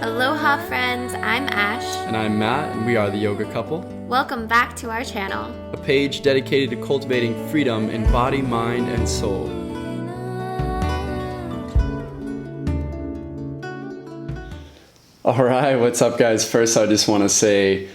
Aloha friends, I'm Ash. And I'm Matt, and we are the Yoga Couple, Welcome back to our channel. a page dedicated to cultivating freedom in body, mind, and soul. All right, what's up, guys? First, I just want to say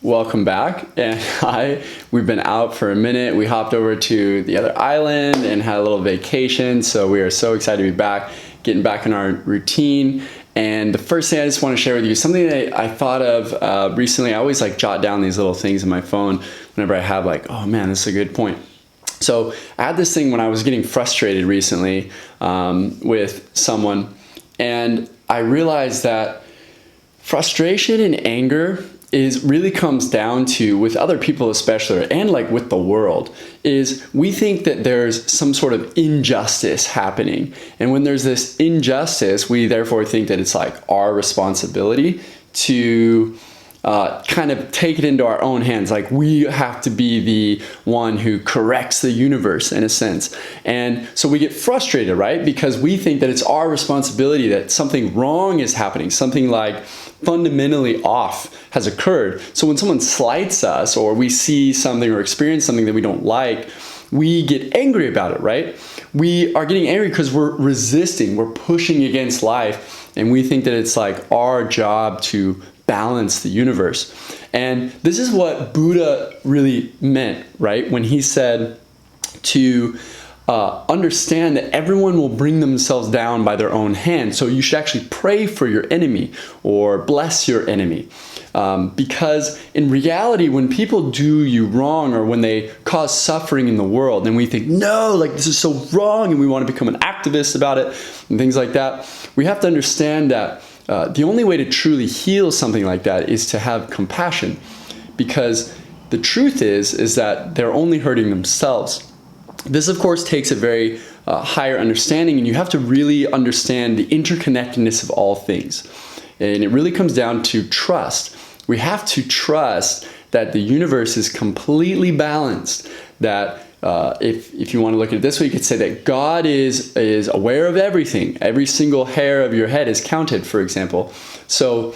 welcome back. And we've been out for a minute. We hopped over to the other island and had a little vacation. So we are so excited to be back, getting back in our routine. And the first thing I just want to share with you is something that I thought of recently. I always jot down these little things in my phone whenever I have oh man, this is a good point. So I had this thing when I was getting frustrated recently with someone, and I realized that frustration and anger really comes down to, with other people especially, and with the world, is we think that there's some sort of injustice happening. And when there's this injustice, we therefore think that it's our responsibility to kind of take it into our own hands. We have to be the one who corrects the universe in a sense. And so we get frustrated, right? Because we think that it's our responsibility, that something wrong is happening, something fundamentally off has occurred. So when someone slights us, or we see something or experience something that we don't like, we get angry about it, right? We are getting angry because we're resisting, we're pushing against life, and we think that it's our job to balance the universe. And this is what Buddha really meant, right? When he said to understand that everyone will bring themselves down by their own hand. So you should actually pray for your enemy or bless your enemy. Because in reality, when people do you wrong, or when they cause suffering in the world, and we think, no, this is so wrong, and we want to become an activist about it and things like that, we have to understand that the only way to truly heal something like that is to have compassion, because the truth is that they're only hurting themselves. This, of course, takes a very higher understanding, and you have to really understand the interconnectedness of all things. And it really comes down to trust. We have to trust that the universe is completely balanced, that if you want to look at it this way, you could say that God is aware of everything. Every single hair of your head is counted, for example. So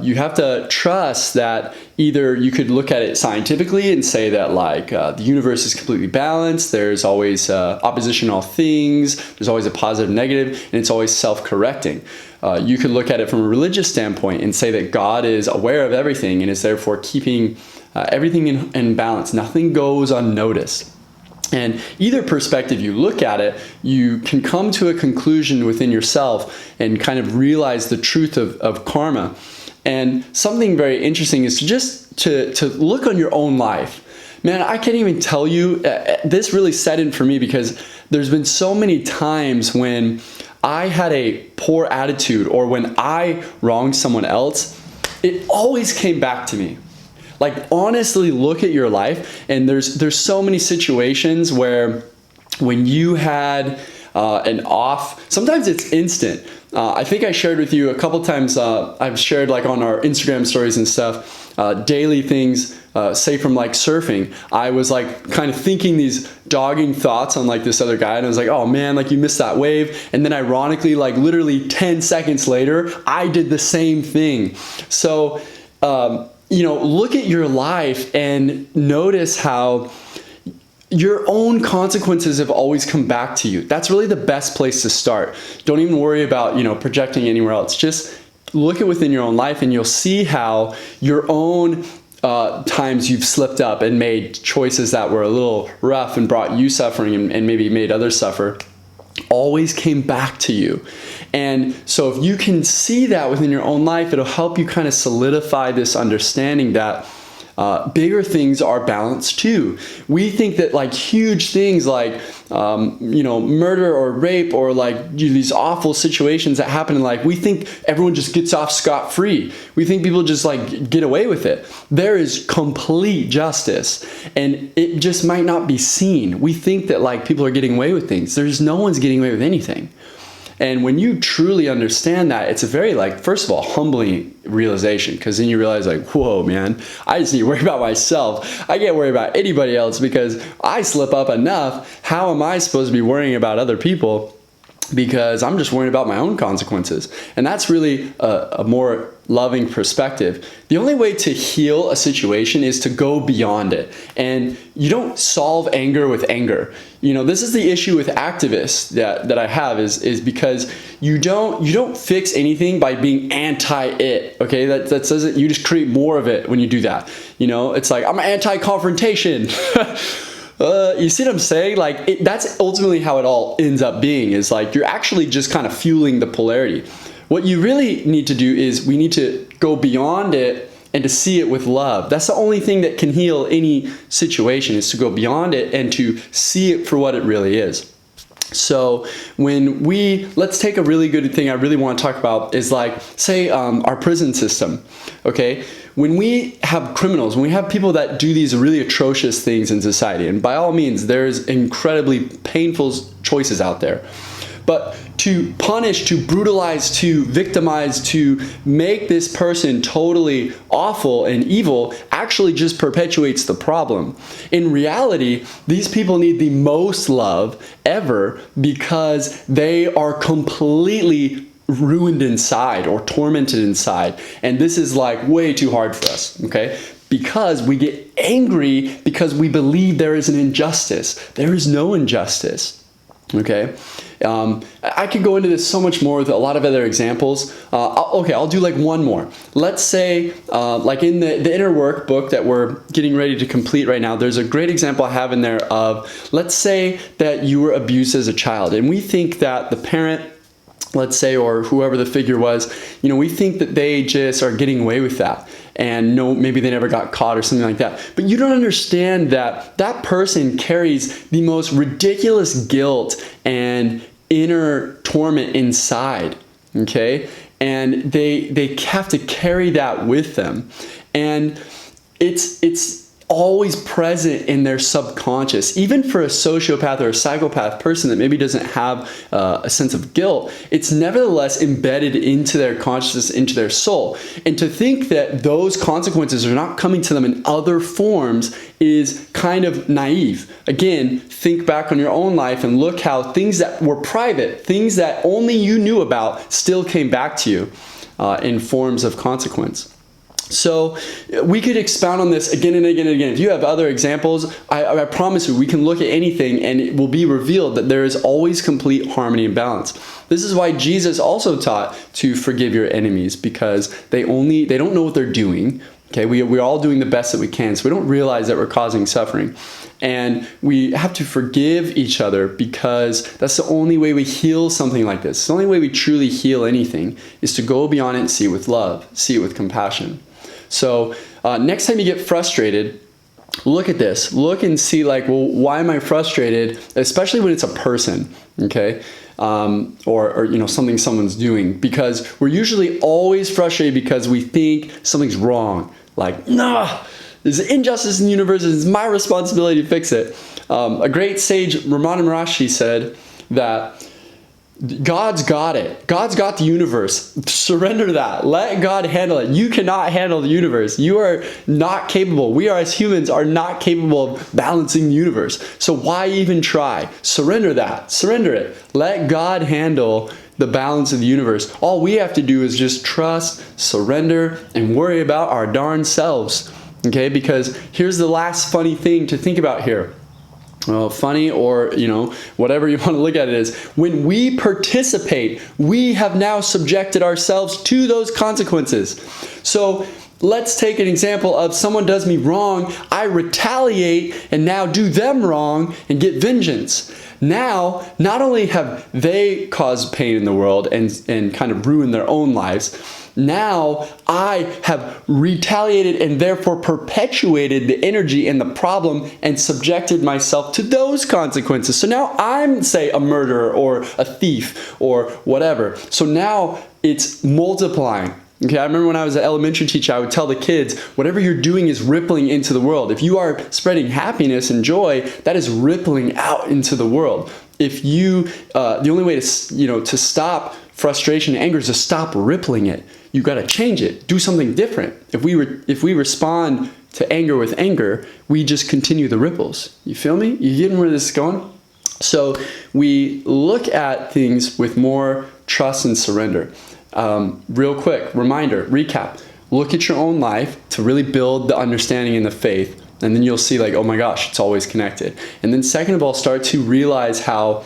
you have to trust that either you could look at it scientifically and say that the universe is completely balanced, there's always opposition to all things, there's always a positive and negative, and it's always self-correcting. You could look at it from a religious standpoint and say that God is aware of everything and is therefore keeping everything in balance. Nothing goes unnoticed. And either perspective you look at it, you can come to a conclusion within yourself and kind of realize the truth of karma. And something very interesting is to look on your own life. Man, I can't even tell you, this really set in for me, because there's been so many times when I had a poor attitude, or when I wronged someone else, it always came back to me. Honestly, look at your life, and there's so many situations where when you had an off, sometimes it's instant. I think I shared with you a couple times, I've shared on our Instagram stories and stuff, daily things, say from surfing. I was kind of thinking these dogging thoughts on this other guy, and I was oh man, you missed that wave. And then ironically, literally 10 seconds later, I did the same thing. So, look at your life and notice how your own consequences have always come back to you. That's really the best place to start. Don't even worry about, projecting anywhere else. Just look at within your own life, and you'll see how your own times you've slipped up and made choices that were a little rough and brought you suffering and maybe made others suffer, always came back to you. And so if you can see that within your own life, it'll help you kind of solidify this understanding that bigger things are balanced too. We think that huge things murder or rape, or these awful situations that happen in life, we think everyone just gets off scot-free. We think people just get away with it. There is complete justice, and it just might not be seen. We think that people are getting away with things. No one's getting away with anything. And when you truly understand that, it's a very, first of all, humbling realization, because then you realize, whoa, man, I just need to worry about myself. I can't worry about anybody else because I slip up enough. How am I supposed to be worrying about other people? because I'm just worrying about my own consequences. And that's really a more loving perspective. The only way to heal a situation is to go beyond it. And you don't solve anger with anger. This is the issue with activists that I have is because you don't fix anything by being anti-it, okay? That doesn't, you just create more of it when you do that. It's like, I'm anti-confrontation. You see what I'm saying? Like, that's ultimately how it all ends up being, is like you're actually just kind of fueling the polarity. What you really need to do is we need to go beyond it and to see it with love. That's the only thing that can heal any situation, is to go beyond it and to see it for what it really is. So let's take a really good thing I really want to talk about is like, say, our prison system, okay? When we have criminals, when we have people that do these really atrocious things in society, and by all means, there's incredibly painful choices out there. But to punish, to brutalize, to victimize, to make this person totally awful and evil actually just perpetuates the problem. In reality, these people need the most love ever because they are completely ruined inside or tormented inside. And this is like way too hard for us, okay? Because we get angry because we believe there is an injustice. There is no injustice. Okay, I could go into this so much more with a lot of other examples. I'll do like one more. Let's say, like in the inner workbook that we're getting ready to complete right now, there's a great example I have in there of, let's say that you were abused as a child, and we think that the parent, let's say, or whoever the figure was, we think that they just are getting away with that. And no, maybe they never got caught or something like that. But you don't understand that that person carries the most ridiculous guilt and inner torment inside, okay? And they have to carry that with them. And it's always present in their subconscious. Even for a sociopath or a psychopath person that maybe doesn't have a sense of guilt, it's nevertheless embedded into their consciousness, into their soul. And to think that those consequences are not coming to them in other forms is kind of naive. Again, think back on your own life and look how things that were private, things that only you knew about, still came back to you in forms of consequence. So we could expound on this again and again and again. If you have other examples, I promise you we can look at anything and it will be revealed that there is always complete harmony and balance. This is why Jesus also taught to forgive your enemies, because they don't know what they're doing. Okay, we're all doing the best that we can, so we don't realize that we're causing suffering. And we have to forgive each other, because that's the only way we heal something like this. The only way we truly heal anything is to go beyond it and see it with love, see it with compassion. So next time you get frustrated, look at this. Look and see, like, well, why am I frustrated? Especially when it's a person, okay? Or something someone's doing. Because we're usually always frustrated because we think something's wrong. Like, nah, there's an injustice in the universe, and it's my responsibility to fix it. A great sage, Ramana Maharshi, said that God's got it. God's got the universe. Surrender that. Let God handle it. You cannot handle the universe. You are not capable. We are, as humans, are not capable of balancing the universe. So why even try? Surrender that. Surrender it. Let God handle the balance of the universe. All we have to do is just trust, surrender, and worry about our darn selves. Okay? Because here's the last funny thing to think about here. Well, funny, or whatever you want to look at it is, when we participate, we have now subjected ourselves to those consequences. So let's take an example of someone does me wrong, I retaliate and now do them wrong and get vengeance. Now, not only have they caused pain in the world and kind of ruined their own lives, now I have retaliated and therefore perpetuated the energy and the problem and subjected myself to those consequences. So now I'm, say, a murderer or a thief or whatever. So now it's multiplying. Okay, I remember when I was an elementary teacher, I would tell the kids, whatever you're doing is rippling into the world. If you are spreading happiness and joy, that is rippling out into the world. If you, the only way to stop frustration and anger is to stop rippling it. You got to change it. Do something different. If we respond to anger with anger, we just continue the ripples. You feel me? You getting where this is going? So we look at things with more trust and surrender. Real quick, reminder, recap. Look at your own life to really build the understanding and the faith. And then you'll see like, oh my gosh, it's always connected. And then second of all, start to realize how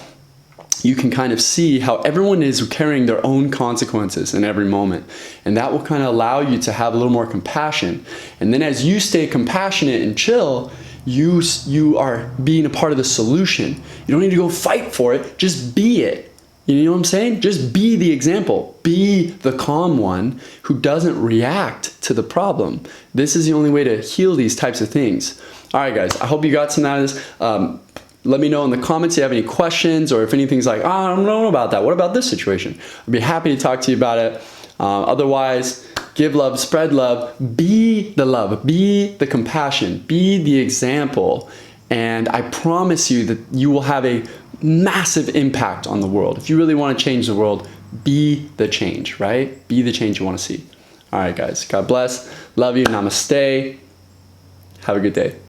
you can kind of see how everyone is carrying their own consequences in every moment. And that will kind of allow you to have a little more compassion. And then as you stay compassionate and chill, you are being a part of the solution. You don't need to go fight for it, just be it. You know what I'm saying? Just be the example. Be the calm one who doesn't react to the problem. This is the only way to heal these types of things. All right, guys, I hope you got some out of this. Let me know in the comments if you have any questions or if anything's like, oh, I don't know about that. What about this situation? I'd be happy to talk to you about it. Otherwise, give love, spread love, be the love, be the compassion, be the example. And I promise you that you will have a massive impact on the world. If you really want to change the world, be the change, right? Be the change you want to see. All right, guys. God bless. Love you. Namaste. Have a good day.